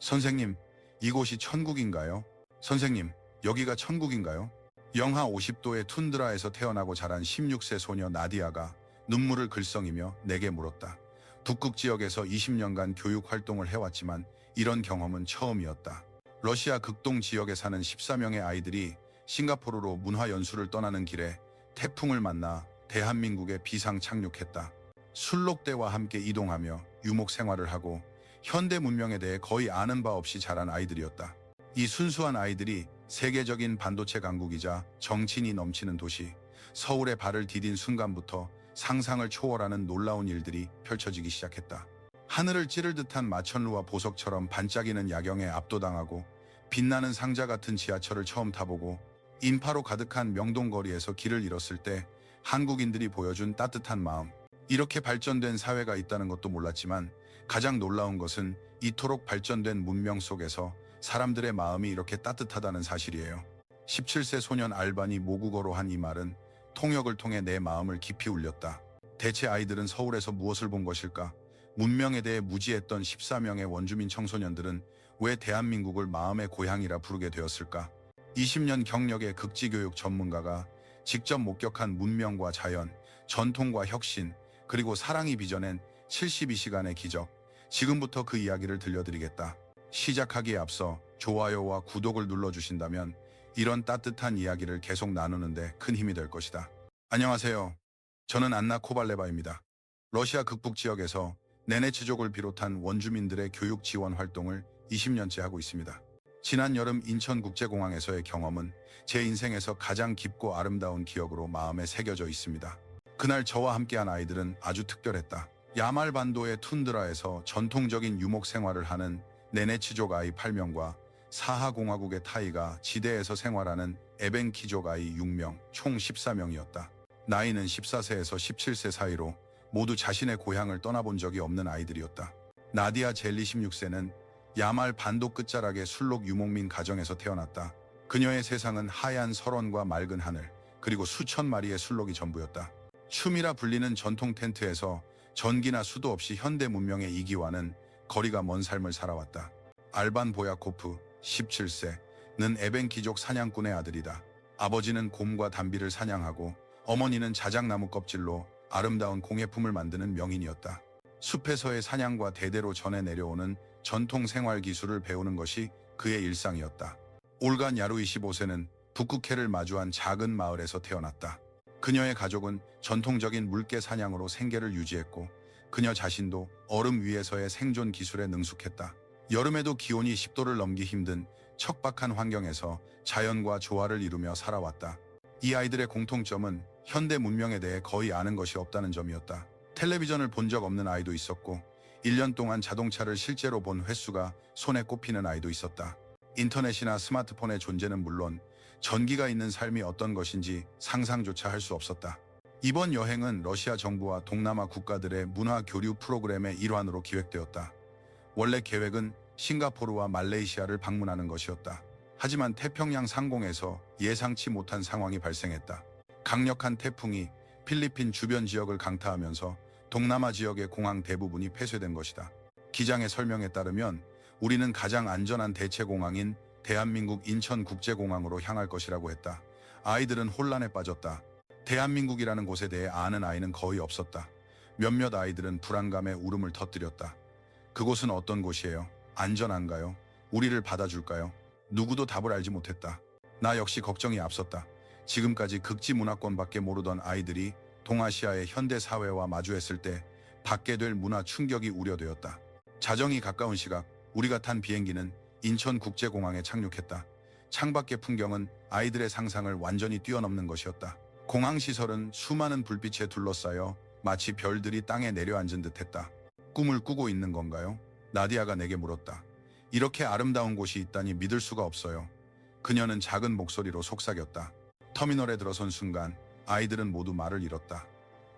선생님, 이곳이 천국인가요? 선생님, 여기가 천국인가요? 영하 50도의 툰드라에서 태어나고 자란 16세 소녀 나디아가 눈물을 글썽이며 내게 물었다. 북극 지역에서 20년간 교육 활동을 해왔지만 이런 경험은 처음이었다. 러시아 극동 지역에 사는 14명의 아이들이 싱가포르로 문화 연수를 떠나는 길에 태풍을 만나 대한민국에 비상 착륙했다. 술록대와 함께 이동하며 유목 생활을 하고 현대 문명에 대해 거의 아는 바 없이 자란 아이들이었다. 이 순수한 아이들이 세계적인 반도체 강국이자 정신이 넘치는 도시 서울에 발을 디딘 순간부터 상상을 초월하는 놀라운 일들이 펼쳐지기 시작했다. 하늘을 찌를 듯한 마천루와 보석처럼 반짝이는 야경에 압도당하고 빛나는 상자 같은 지하철을 처음 타보고 인파로 가득한 명동거리에서 길을 잃었을 때 한국인들이 보여준 따뜻한 마음. 이렇게 발전된 사회가 있다는 것도 몰랐지만 가장 놀라운 것은 이토록 발전된 문명 속에서 사람들의 마음이 이렇게 따뜻하다는 사실이에요. 17세 소년 알반이 모국어로 한 이 말은 통역을 통해 내 마음을 깊이 울렸다. 대체 아이들은 서울에서 무엇을 본 것일까? 문명에 대해 무지했던 14명의 원주민 청소년들은 왜 대한민국을 마음의 고향이라 부르게 되었을까? 20년 경력의 극지교육 전문가가 직접 목격한 문명과 자연, 전통과 혁신, 그리고 사랑이 빚어낸 72시간의 기적. 지금부터 그 이야기를 들려드리겠다. 시작하기에 앞서 좋아요와 구독을 눌러주신다면 이런 따뜻한 이야기를 계속 나누는데 큰 힘이 될 것이다. 안녕하세요. 저는 안나 코발레바입니다. 러시아 극북 지역에서 네네츠족을 비롯한 원주민들의 교육 지원 활동을 20년째 하고 있습니다. 지난 여름 인천국제공항에서의 경험은 제 인생에서 가장 깊고 아름다운 기억으로 마음에 새겨져 있습니다. 그날 저와 함께한 아이들은 아주 특별했다. 야말 반도의 툰드라에서 전통적인 유목 생활을 하는 네네츠족 아이 8명과 사하공화국의 타이가 지대에서 생활하는 에벤키족 아이 6명, 총 14명이었다. 나이는 14세에서 17세 사이로 모두 자신의 고향을 떠나본 적이 없는 아이들이었다. 나디아 젤리 16세는 야말 반도 끝자락의 술록 유목민 가정에서 태어났다. 그녀의 세상은 하얀 설원과 맑은 하늘, 그리고 수천 마리의 술록이 전부였다. 춤이라 불리는 전통 텐트에서 전기나 수도 없이 현대 문명의 이기와는 거리가 먼 삶을 살아왔다. 알반 보야코프, 17세는 에벤키족 사냥꾼의 아들이다. 아버지는 곰과 담비를 사냥하고 어머니는 자작나무 껍질로 아름다운 공예품을 만드는 명인이었다. 숲에서의 사냥과 대대로 전해 내려오는 전통 생활 기술을 배우는 것이 그의 일상이었다. 올간 야루 25세는 북극해를 마주한 작은 마을에서 태어났다. 그녀의 가족은 전통적인 물개 사냥으로 생계를 유지했고 그녀 자신도 얼음 위에서의 생존 기술에 능숙했다. 여름에도 기온이 10도를 넘기 힘든 척박한 환경에서 자연과 조화를 이루며 살아왔다. 이 아이들의 공통점은 현대 문명에 대해 거의 아는 것이 없다는 점이었다. 텔레비전을 본 적 없는 아이도 있었고 1년 동안 자동차를 실제로 본 횟수가 손에 꼽히는 아이도 있었다. 인터넷이나 스마트폰의 존재는 물론 전기가 있는 삶이 어떤 것인지 상상조차 할 수 없었다. 이번 여행은 러시아 정부와 동남아 국가들의 문화 교류 프로그램의 일환으로 기획되었다. 원래 계획은 싱가포르와 말레이시아를 방문하는 것이었다. 하지만 태평양 상공에서 예상치 못한 상황이 발생했다. 강력한 태풍이 필리핀 주변 지역을 강타하면서 동남아 지역의 공항 대부분이 폐쇄된 것이다. 기장의 설명에 따르면 우리는 가장 안전한 대체 공항인 대한민국 인천국제공항으로 향할 것이라고 했다. 아이들은 혼란에 빠졌다. 대한민국이라는 곳에 대해 아는 아이는 거의 없었다. 몇몇 아이들은 불안감에 울음을 터뜨렸다. 그곳은 어떤 곳이에요? 안전한가요? 우리를 받아줄까요? 누구도 답을 알지 못했다. 나 역시 걱정이 앞섰다. 지금까지 극지 문화권밖에 모르던 아이들이 동아시아의 현대 사회와 마주했을 때 받게 될 문화 충격이 우려되었다. 자정이 가까운 시각, 우리가 탄 비행기는 인천국제공항에 착륙했다. 창밖의 풍경은 아이들의 상상을 완전히 뛰어넘는 것이었다. 공항 시설은 수많은 불빛에 둘러싸여 마치 별들이 땅에 내려앉은 듯했다. 꿈을 꾸고 있는 건가요? 나디아가 내게 물었다. 이렇게 아름다운 곳이 있다니 믿을 수가 없어요. 그녀는 작은 목소리로 속삭였다. 터미널에 들어선 순간 아이들은 모두 말을 잃었다.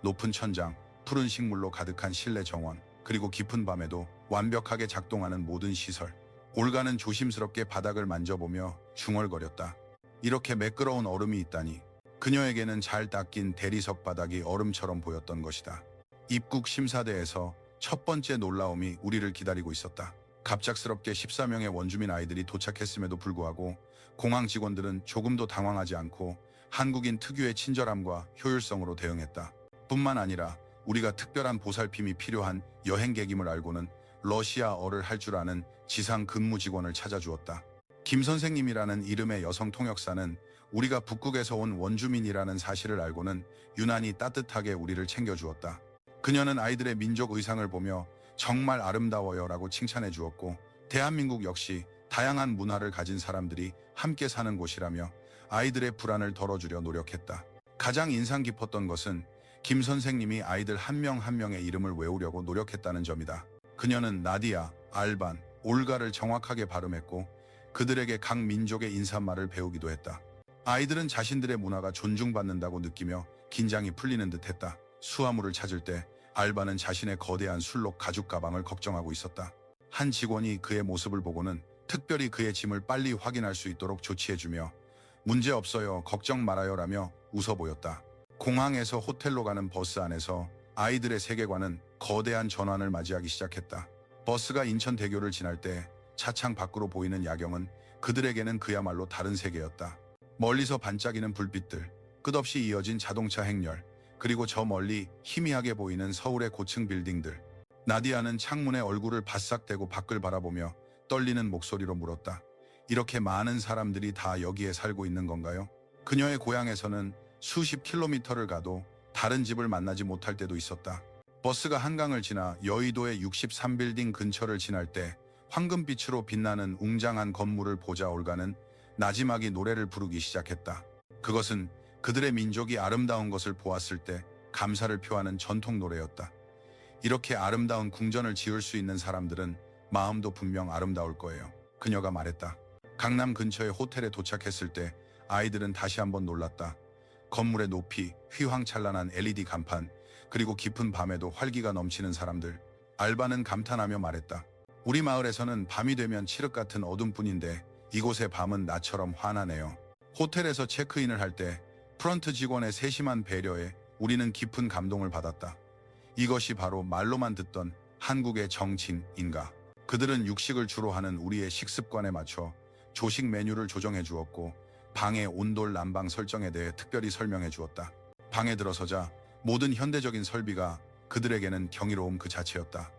높은 천장, 푸른 식물로 가득한 실내 정원, 그리고 깊은 밤에도 완벽하게 작동하는 모든 시설. 올가는 조심스럽게 바닥을 만져보며 중얼거렸다. 이렇게 매끄러운 얼음이 있다니. 그녀에게는 잘 닦인 대리석 바닥이 얼음처럼 보였던 것이다. 입국 심사대에서 첫 번째 놀라움이 우리를 기다리고 있었다. 갑작스럽게 14명의 원주민 아이들이 도착했음에도 불구하고 공항 직원들은 조금도 당황하지 않고 한국인 특유의 친절함과 효율성으로 대응했다. 뿐만 아니라 우리가 특별한 보살핌이 필요한 여행객임을 알고는 러시아어를 할 줄 아는 지상 근무 직원을 찾아주었다. 김 선생님이라는 이름의 여성 통역사는 우리가 북극에서 온 원주민이라는 사실을 알고는 유난히 따뜻하게 우리를 챙겨주었다. 그녀는 아이들의 민족 의상을 보며 정말 아름다워요 라고 칭찬해 주었고, 대한민국 역시 다양한 문화를 가진 사람들이 함께 사는 곳이라며 아이들의 불안을 덜어주려 노력했다. 가장 인상 깊었던 것은 김 선생님이 아이들 한 명 한 명의 이름을 외우려고 노력했다는 점이다. 그녀는 나디아, 알반, 올가를 정확하게 발음했고 그들에게 각 민족의 인사말을 배우기도 했다. 아이들은 자신들의 문화가 존중받는다고 느끼며 긴장이 풀리는 듯했다. 수화물을 찾을 때 알바는 자신의 거대한 술록 가죽 가방을 걱정하고 있었다. 한 직원이 그의 모습을 보고는 특별히 그의 짐을 빨리 확인할 수 있도록 조치해주며 문제 없어요, 걱정 말아요 라며 웃어 보였다. 공항에서 호텔로 가는 버스 안에서 아이들의 세계관은 거대한 전환을 맞이하기 시작했다. 버스가 인천대교를 지날 때 차창 밖으로 보이는 야경은 그들에게는 그야말로 다른 세계였다. 멀리서 반짝이는 불빛들, 끝없이 이어진 자동차 행렬, 그리고 저 멀리 희미하게 보이는 서울의 고층 빌딩들. 나디아는 창문에 얼굴을 바싹 대고 밖을 바라보며 떨리는 목소리로 물었다. 이렇게 많은 사람들이 다 여기에 살고 있는 건가요? 그녀의 고향에서는 수십 킬로미터를 가도 다른 집을 만나지 못할 때도 있었다. 버스가 한강을 지나 여의도의 63빌딩 근처를 지날 때 황금빛으로 빛나는 웅장한 건물을 보자 올가는 나지막이 노래를 부르기 시작했다. 그것은 그들의 민족이 아름다운 것을 보았을 때 감사를 표하는 전통 노래였다. 이렇게 아름다운 궁전을 지을 수 있는 사람들은 마음도 분명 아름다울 거예요. 그녀가 말했다. 강남 근처의 호텔에 도착했을 때 아이들은 다시 한번 놀랐다. 건물의 높이, 휘황찬란한 LED 간판, 그리고 깊은 밤에도 활기가 넘치는 사람들. 알바는 감탄하며 말했다. 우리 마을에서는 밤이 되면 칠흑 같은 어둠뿐인데 이곳의 밤은 나처럼 환하네요. 호텔에서 체크인을 할 때 프런트 직원의 세심한 배려에 우리는 깊은 감동을 받았다. 이것이 바로 말로만 듣던 한국의 정칭인가. 그들은 육식을 주로 하는 우리의 식습관에 맞춰 조식 메뉴를 조정해 주었고 방의 온돌 난방 설정에 대해 특별히 설명해 주었다. 방에 들어서자 모든 현대적인 설비가 그들에게는 경이로움 그 자체였다.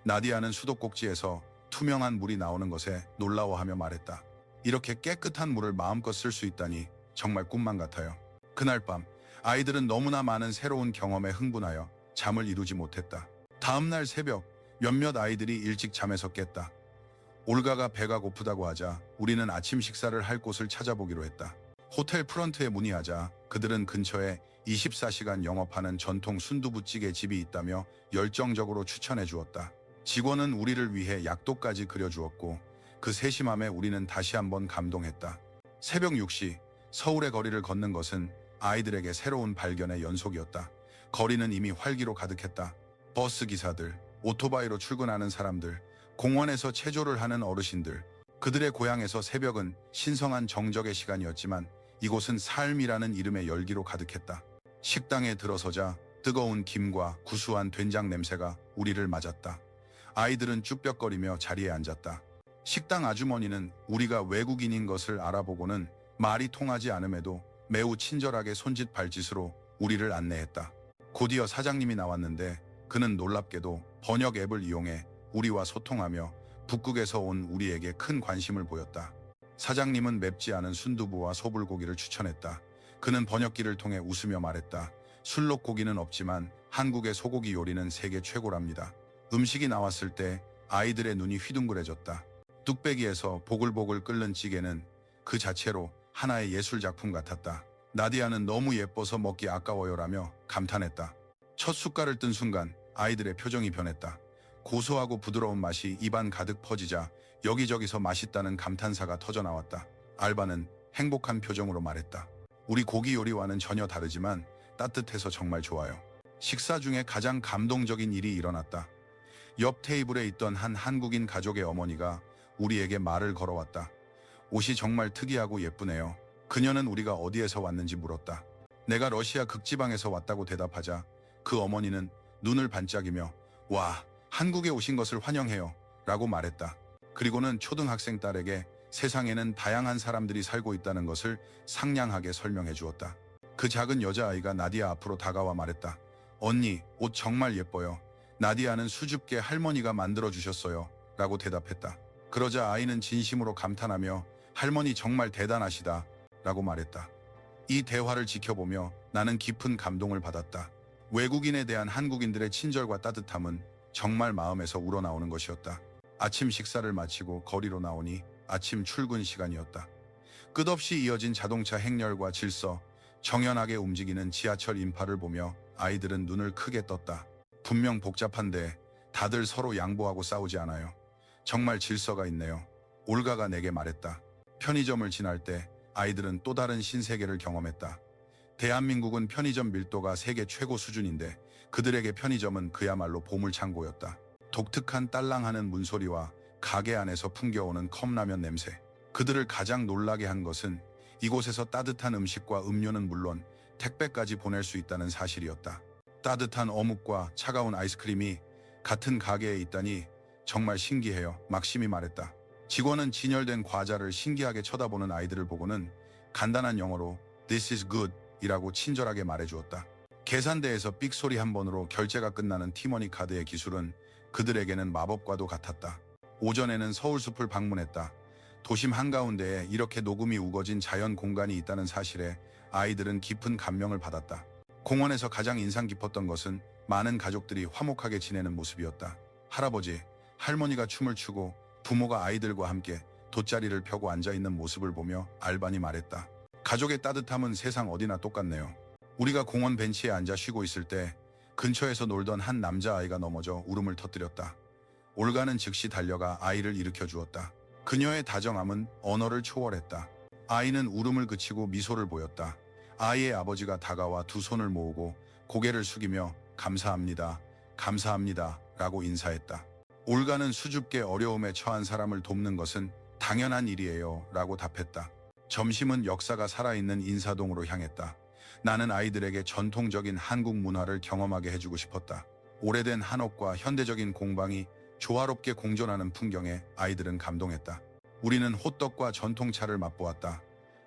나디아는 수도꼭지에서 투명한 물이 나오는 것에 놀라워하며 말했다. 이렇게 깨끗한 물을 마음껏 쓸 수 있다니 정말 꿈만 같아요. 그날 밤 아이들은 너무나 많은 새로운 경험에 흥분하여 잠을 이루지 못했다. 다음날 새벽 몇몇 아이들이 일찍 잠에서 깼다. 올가가 배가 고프다고 하자 우리는 아침 식사를 할 곳을 찾아보기로 했다. 호텔 프런트에 문의하자 그들은 근처에 24시간 영업하는 전통 순두부찌개 집이 있다며 열정적으로 추천해 주었다. 직원은 우리를 위해 약도까지 그려주었고 그 세심함에 우리는 다시 한번 감동했다. 새벽 6시 서울의 거리를 걷는 것은 아이들에게 새로운 발견의 연속이었다. 거리는 이미 활기로 가득했다. 버스 기사들, 오토바이로 출근하는 사람들, 공원에서 체조를 하는 어르신들. 그들의 고향에서 새벽은 신성한 정적의 시간이었지만 이곳은 삶이라는 이름의 열기로 가득했다. 식당에 들어서자 뜨거운 김과 구수한 된장 냄새가 우리를 맞았다. 아이들은 쭈뼛거리며 자리에 앉았다. 식당 아주머니는 우리가 외국인인 것을 알아보고는 말이 통하지 않음에도 매우 친절하게 손짓 발짓으로 우리를 안내했다. 곧이어 사장님이 나왔는데 그는 놀랍게도 번역 앱을 이용해 우리와 소통하며 북극에서 온 우리에게 큰 관심을 보였다. 사장님은 맵지 않은 순두부와 소불고기를 추천했다. 그는 번역기를 통해 웃으며 말했다. 술록고기는 없지만 한국의 소고기 요리는 세계 최고랍니다. 음식이 나왔을 때 아이들의 눈이 휘둥그레졌다. 뚝배기에서 보글보글 끓는 찌개는 그 자체로 하나의 예술작품 같았다. 나디아는 너무 예뻐서 먹기 아까워요라며 감탄했다. 첫 숟갈을 뜬 순간 아이들의 표정이 변했다. 고소하고 부드러운 맛이 입안 가득 퍼지자 여기저기서 맛있다는 감탄사가 터져나왔다. 알바는 행복한 표정으로 말했다. 우리 고기 요리와는 전혀 다르지만 따뜻해서 정말 좋아요. 식사 중에 가장 감동적인 일이 일어났다. 옆 테이블에 있던 한 한국인 가족의 어머니가 우리에게 말을 걸어왔다. 옷이 정말 특이하고 예쁘네요. 그녀는 우리가 어디에서 왔는지 물었다. 내가 러시아 극지방에서 왔다고 대답하자 그 어머니는 눈을 반짝이며 와, 한국에 오신 것을 환영해요 라고 말했다. 그리고는 초등학생 딸에게 세상에는 다양한 사람들이 살고 있다는 것을 상냥하게 설명해 주었다. 그 작은 여자아이가 나디아 앞으로 다가와 말했다. 언니, 옷 정말 예뻐요. 나디아는 수줍게 할머니가 만들어 주셨어요. 라고 대답했다. 그러자 아이는 진심으로 감탄하며 할머니 정말 대단하시다. 라고 말했다. 이 대화를 지켜보며 나는 깊은 감동을 받았다. 외국인에 대한 한국인들의 친절과 따뜻함은 정말 마음에서 우러나오는 것이었다. 아침 식사를 마치고 거리로 나오니 아침 출근 시간이었다. 끝없이 이어진 자동차 행렬과 질서, 정연하게 움직이는 지하철 인파를 보며 아이들은 눈을 크게 떴다. 분명 복잡한데 다들 서로 양보하고 싸우지 않아요. 정말 질서가 있네요. 올가가 내게 말했다. 편의점을 지날 때 아이들은 또 다른 신세계를 경험했다. 대한민국은 편의점 밀도가 세계 최고 수준인데 그들에게 편의점은 그야말로 보물창고였다. 독특한 딸랑하는 문소리와 가게 안에서 풍겨오는 컵라면 냄새. 그들을 가장 놀라게 한 것은 이곳에서 따뜻한 음식과 음료는 물론 택배까지 보낼 수 있다는 사실이었다. 따뜻한 어묵과 차가운 아이스크림이 같은 가게에 있다니 정말 신기해요. 막심이 말했다. 직원은 진열된 과자를 신기하게 쳐다보는 아이들을 보고는 간단한 영어로 This is good 이라고 친절하게 말해주었다. 계산대에서 삑소리 한 번으로 결제가 끝나는 티머니 카드의 기술은 그들에게는 마법과도 같았다. 오전에는 서울숲을 방문했다. 도심 한가운데에 이렇게 녹음이 우거진 자연 공간이 있다는 사실에 아이들은 깊은 감명을 받았다. 공원에서 가장 인상 깊었던 것은 많은 가족들이 화목하게 지내는 모습이었다. 할아버지, 할머니가 춤을 추고 부모가 아이들과 함께 돗자리를 펴고 앉아있는 모습을 보며 알반이 말했다. 가족의 따뜻함은 세상 어디나 똑같네요. 우리가 공원 벤치에 앉아 쉬고 있을 때 근처에서 놀던 한 남자아이가 넘어져 울음을 터뜨렸다. 올가는 즉시 달려가 아이를 일으켜 주었다. 그녀의 다정함은 언어를 초월했다. 아이는 울음을 그치고 미소를 보였다. 아이의 아버지가 다가와 두 손을 모으고 고개를 숙이며 감사합니다, 감사합니다 라고 인사했다. 올가는 수줍게 어려움에 처한 사람을 돕는 것은 당연한 일이에요 라고 답했다. 점심은 역사가 살아있는 인사동으로 향했다. 나는 아이들에게 전통적인 한국 문화를 경험하게 해주고 싶었다. 오래된 한옥과 현대적인 공방이 조화롭게 공존하는 풍경에 아이들은 감동했다. 우리는 호떡과 전통차를 맛보았다.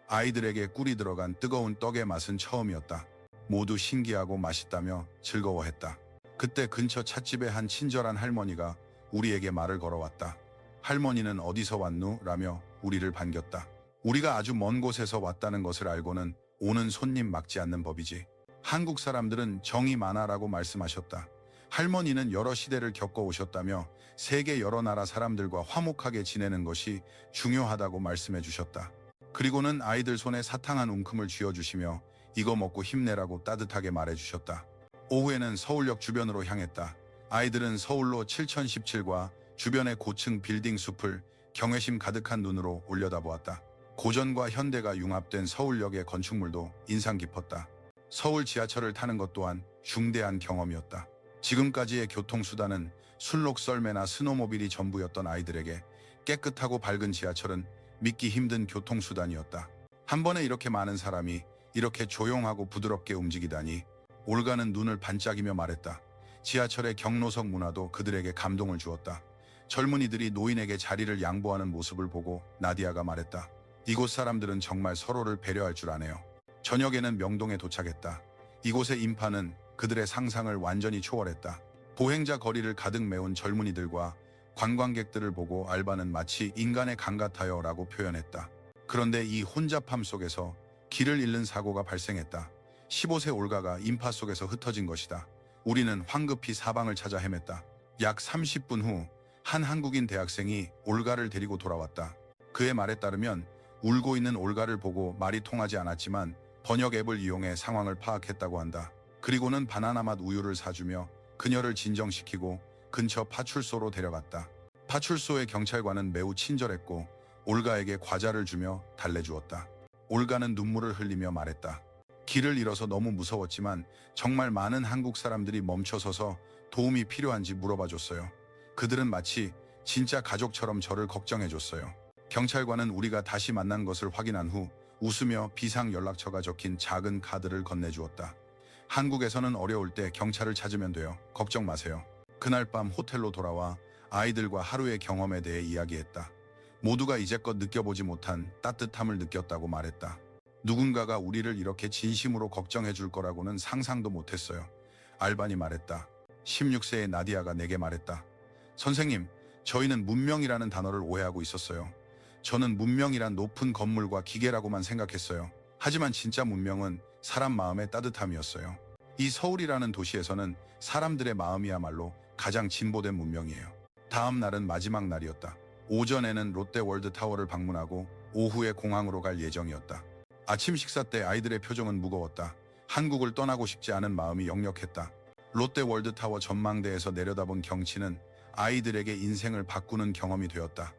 아이들에게 꿀이 들어간 뜨거운 떡의 맛은 처음이었다. 모두 신기하고 맛있다며 즐거워했다. 그때 근처 찻집의 한 친절한 할머니가 우리에게 말을 걸어왔다. 할머니는 어디서 왔누? 라며 우리를 반겼다. 우리가 아주 먼 곳에서 왔다는 것을 알고는 오는 손님 막지 않는 법이지. 한국 사람들은 정이 많아라고 말씀하셨다. 할머니는 여러 시대를 겪어오셨다며 세계 여러 나라 사람들과 화목하게 지내는 것이 중요하다고 말씀해 주셨다. 그리고는 아이들 손에 사탕 한 움큼을 쥐어주시며 이거 먹고 힘내라고 따뜻하게 말해주셨다. 오후에는 서울역 주변으로 향했다. 아이들은 서울로 7017과 주변의 고층 빌딩 숲을 경외심 가득한 눈으로 올려다보았다. 고전과 현대가 융합된 서울역의 건축물도 인상 깊었다. 서울 지하철을 타는 것 또한 중대한 경험이었다. 지금까지의 교통수단은 술록 썰매나 스노모빌이 전부였던 아이들에게 깨끗하고 밝은 지하철은 믿기 힘든 교통수단이었다. 한 번에 이렇게 많은 사람이 이렇게 조용하고 부드럽게 움직이다니. 올가는 눈을 반짝이며 말했다. 지하철의 경로석 문화도 그들에게 감동을 주었다. 젊은이들이 노인에게 자리를 양보하는 모습을 보고 나디아가 말했다. 이곳 사람들은 정말 서로를 배려할 줄 아네요. 저녁에는 명동에 도착했다. 이곳의 인파는 그들의 상상을 완전히 초월했다. 보행자 거리를 가득 메운 젊은이들과 관광객들을 보고 알바는 마치 인간의 강 같아요 라고 표현했다. 그런데 이 혼잡함 속에서 길을 잃는 사고가 발생했다. 15세 올가가 인파 속에서 흩어진 것이다. 우리는 황급히 사방을 찾아 헤맸다. 약 30분 후 한 한국인 대학생이 올가를 데리고 돌아왔다. 그의 말에 따르면 울고 있는 올가를 보고 말이 통하지 않았지만 번역 앱을 이용해 상황을 파악했다고 한다. 그리고는 바나나 맛 우유를 사주며 그녀를 진정시키고 근처 파출소로 데려갔다. 파출소의 경찰관은 매우 친절했고 올가에게 과자를 주며 달래주었다. 올가는 눈물을 흘리며 말했다. 길을 잃어서 너무 무서웠지만 정말 많은 한국 사람들이 멈춰서서 도움이 필요한지 물어봐줬어요. 그들은 마치 진짜 가족처럼 저를 걱정해줬어요. 경찰관은 우리가 다시 만난 것을 확인한 후 웃으며 비상 연락처가 적힌 작은 카드를 건네주었다. 한국에서는 어려울 때 경찰을 찾으면 돼요. 걱정 마세요. 그날 밤 호텔로 돌아와 아이들과 하루의 경험에 대해 이야기했다. 모두가 이제껏 느껴보지 못한 따뜻함을 느꼈다고 말했다. 누군가가 우리를 이렇게 진심으로 걱정해 줄 거라고는 상상도 못했어요. 알반이 말했다. 16세의 나디아가 내게 말했다. 선생님, 저희는 문명이라는 단어를 오해하고 있었어요. 저는 문명이란 높은 건물과 기계라고만 생각했어요. 하지만 진짜 문명은 사람 마음의 따뜻함이었어요. 이 서울이라는 도시에서는 사람들의 마음이야말로 가장 진보된 문명이에요. 다음 날은 마지막 날이었다. 오전에는 롯데월드타워를 방문하고 오후에 공항으로 갈 예정이었다. 아침 식사 때 아이들의 표정은 무거웠다. 한국을 떠나고 싶지 않은 마음이 역력했다. 롯데월드타워 전망대에서 내려다본 경치는 아이들에게 인생을 바꾸는 경험이 되었다.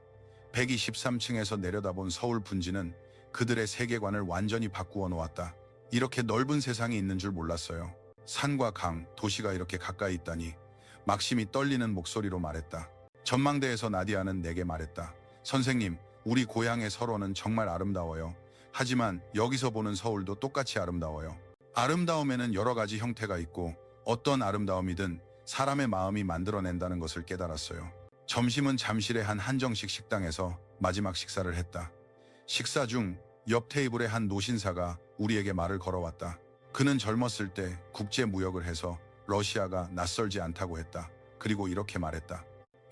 123층에서 내려다본 서울 분지는 그들의 세계관을 완전히 바꾸어 놓았다. 이렇게 넓은 세상이 있는 줄 몰랐어요. 산과 강, 도시가 이렇게 가까이 있다니. 막심이 떨리는 목소리로 말했다. 전망대에서 나디아는 내게 말했다. 선생님, 우리 고향의 설원은 정말 아름다워요. 하지만 여기서 보는 서울도 똑같이 아름다워요. 아름다움에는 여러 가지 형태가 있고 어떤 아름다움이든 사람의 마음이 만들어낸다는 것을 깨달았어요. 점심은 잠실의 한 한정식 식당에서 마지막 식사를 했다. 식사 중 옆 테이블의 한 노신사가 우리에게 말을 걸어왔다. 그는 젊었을 때 국제무역을 해서 러시아가 낯설지 않다고 했다. 그리고 이렇게 말했다.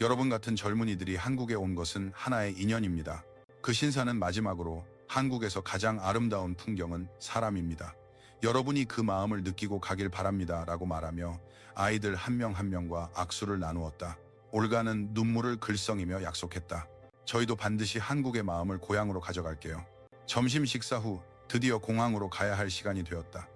여러분 같은 젊은이들이 한국에 온 것은 하나의 인연입니다. 그 신사는 마지막으로 한국에서 가장 아름다운 풍경은 사람입니다. 여러분이 그 마음을 느끼고 가길 바랍니다. 라고 말하며 아이들 한 명 한 명과 악수를 나누었다. 올가는 눈물을 글썽이며 약속했다. 저희도 반드시 한국의 마음을 고향으로 가져갈게요. 점심 식사 후 드디어 공항으로 가야 할 시간이 되었다.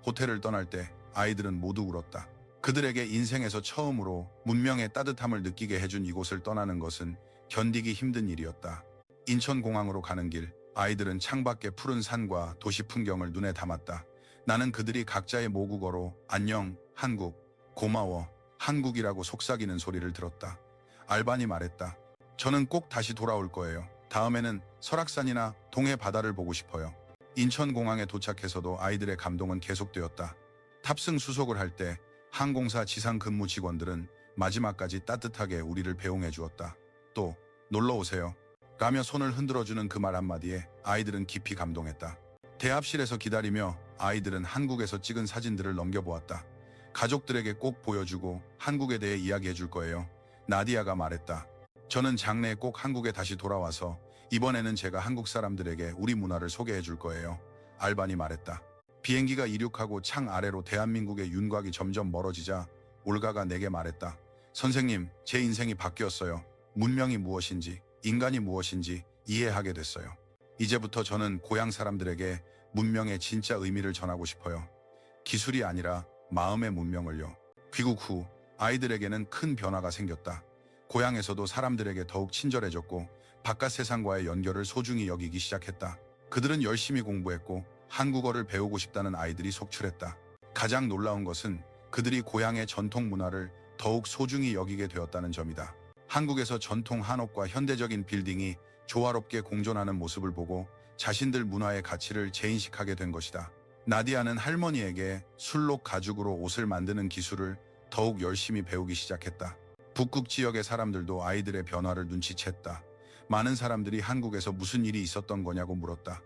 호텔을 떠날 때 아이들은 모두 울었다. 그들에게 인생에서 처음으로 문명의 따뜻함을 느끼게 해준 이곳을 떠나는 것은 견디기 힘든 일이었다. 인천공항으로 가는 길, 아이들은 창밖의 푸른 산과 도시 풍경을 눈에 담았다. 나는 그들이 각자의 모국어로 안녕, 한국, 고마워, 한국이라고 속삭이는 소리를 들었다. 알반이 말했다. 저는 꼭 다시 돌아올 거예요. 다음에는 설악산이나 동해 바다를 보고 싶어요. 인천공항에 도착해서도 아이들의 감동은 계속되었다. 탑승 수속을 할 때 항공사 지상 근무 직원들은 마지막까지 따뜻하게 우리를 배웅해 주었다. 또 놀러 오세요. 라며 손을 흔들어주는 그 말 한마디에 아이들은 깊이 감동했다. 대합실에서 기다리며 아이들은 한국에서 찍은 사진들을 넘겨보았다. 가족들에게 꼭 보여주고 한국에 대해 이야기해 줄 거예요. 나디아가 말했다. 저는 장래에 꼭 한국에 다시 돌아와서 이번에는 제가 한국 사람들에게 우리 문화를 소개해 줄 거예요. 알반이 말했다. 비행기가 이륙하고 창 아래로 대한민국의 윤곽이 점점 멀어지자 올가가 내게 말했다. 선생님, 제 인생이 바뀌었어요. 문명이 무엇인지, 인간이 무엇인지 이해하게 됐어요. 이제부터 저는 고향 사람들에게 문명의 진짜 의미를 전하고 싶어요. 기술이 아니라 마음의 문명을요. 귀국 후 아이들에게는 큰 변화가 생겼다. 고향에서도 사람들에게 더욱 친절해졌고 바깥 세상과의 연결을 소중히 여기기 시작했다. 그들은 열심히 공부했고 한국어를 배우고 싶다는 아이들이 속출했다. 가장 놀라운 것은 그들이 고향의 전통 문화를 더욱 소중히 여기게 되었다는 점이다. 한국에서 전통 한옥과 현대적인 빌딩이 조화롭게 공존하는 모습을 보고 자신들 문화의 가치를 재인식하게 된 것이다. 나디아는 할머니에게 술록 가죽으로 옷을 만드는 기술을 더욱 열심히 배우기 시작했다. 북극 지역의 사람들도 아이들의 변화를 눈치챘다. 많은 사람들이 한국에서 무슨 일이 있었던 거냐고 물었다.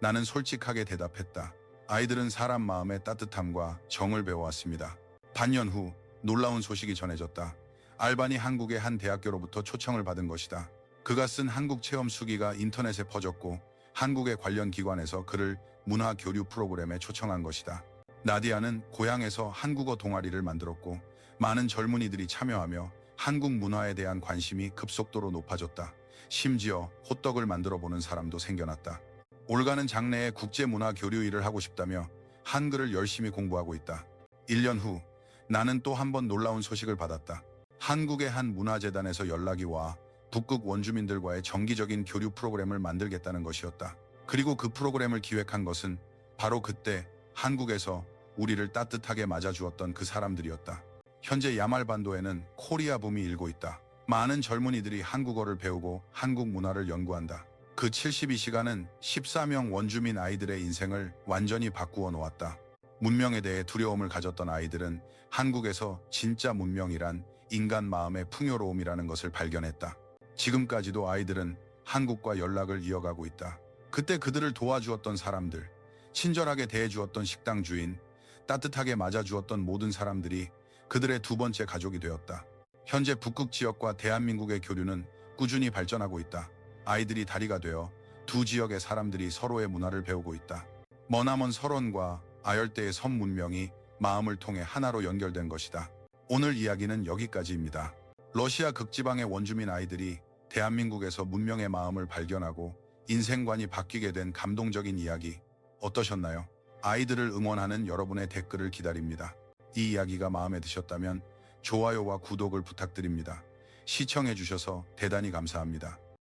나는 솔직하게 대답했다. 아이들은 사람 마음의 따뜻함과 정을 배워왔습니다. 반년 후 놀라운 소식이 전해졌다. 알반이 한국의 한 대학교로부터 초청을 받은 것이다. 그가 쓴 한국 체험 수기가 인터넷에 퍼졌고 한국의 관련 기관에서 그를 문화 교류 프로그램에 초청한 것이다. 나디아는 고향에서 한국어 동아리를 만들었고 많은 젊은이들이 참여하며 한국 문화에 대한 관심이 급속도로 높아졌다. 심지어 호떡을 만들어 보는 사람도 생겨났다. 올가는 장래에 국제문화 교류 일을 하고 싶다며 한글을 열심히 공부하고 있다. 1년 후 나는 또 한 번 놀라운 소식을 받았다. 한국의 한 문화재단에서 연락이 와 북극 원주민들과의 정기적인 교류 프로그램을 만들겠다는 것이었다. 그리고 그 프로그램을 기획한 것은 바로 그때 한국에서 우리를 따뜻하게 맞아주었던 그 사람들이었다. 현재 야말반도에는 코리아 붐이 일고 있다. 많은 젊은이들이 한국어를 배우고 한국 문화를 연구한다. 그 72시간은 14명 원주민 아이들의 인생을 완전히 바꾸어 놓았다. 문명에 대해 두려움을 가졌던 아이들은 한국에서 진짜 문명이란 인간 마음의 풍요로움이라는 것을 발견했다. 지금까지도 아이들은 한국과 연락을 이어가고 있다. 그때 그들을 도와주었던 사람들, 친절하게 대해주었던 식당 주인, 따뜻하게 맞아주었던 모든 사람들이 그들의 두 번째 가족이 되었다. 현재 북극 지역과 대한민국의 교류는 꾸준히 발전하고 있다. 아이들이 다리가 되어 두 지역의 사람들이 서로의 문화를 배우고 있다. 머나먼 설원과 아열대의 섬 문명이 마음을 통해 하나로 연결된 것이다. 오늘 이야기는 여기까지입니다. 러시아 극지방의 원주민 아이들이 대한민국에서 문명의 마음을 발견하고 인생관이 바뀌게 된 감동적인 이야기 어떠셨나요? 아이들을 응원하는 여러분의 댓글을 기다립니다. 이 이야기가 마음에 드셨다면 좋아요와 구독을 부탁드립니다. 시청해주셔서 대단히 감사합니다.